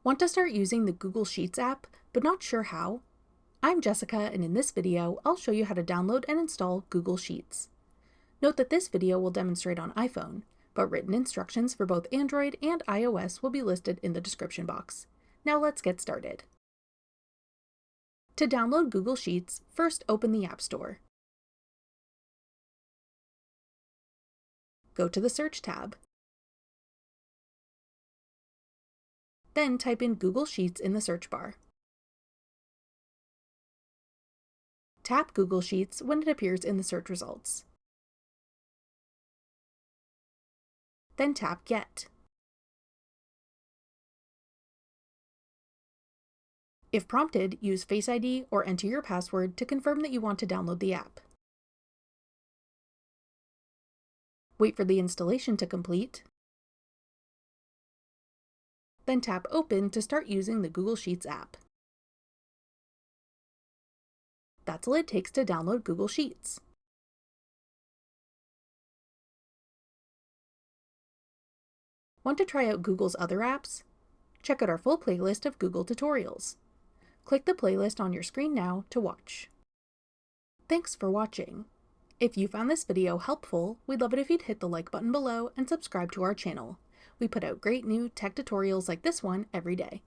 Want to start using the Google Sheets app, but not sure how? I'm Jessica, and in this video, I'll show you how to download and install Google Sheets. Note that this video will demonstrate on iPhone, but written instructions for both Android and iOS will be listed in the description box. Now let's get started. To download Google Sheets, first open the App Store. Go to the Search tab. Then type in Google Sheets in the search bar. Tap Google Sheets when it appears in the search results. Then tap Get. If prompted, use Face ID or enter your password to confirm that you want to download the app. Wait for the installation to complete. Then tap Open to start using the Google Sheets app. That's all it takes to download Google Sheets. Want to try out Google's other apps? Check out our full playlist of Google tutorials. Click the playlist on your screen now to watch. Thanks for watching. If you found this video helpful, we'd love it if you'd hit the like button below and subscribe to our channel. We put out great new tech tutorials like this one every day.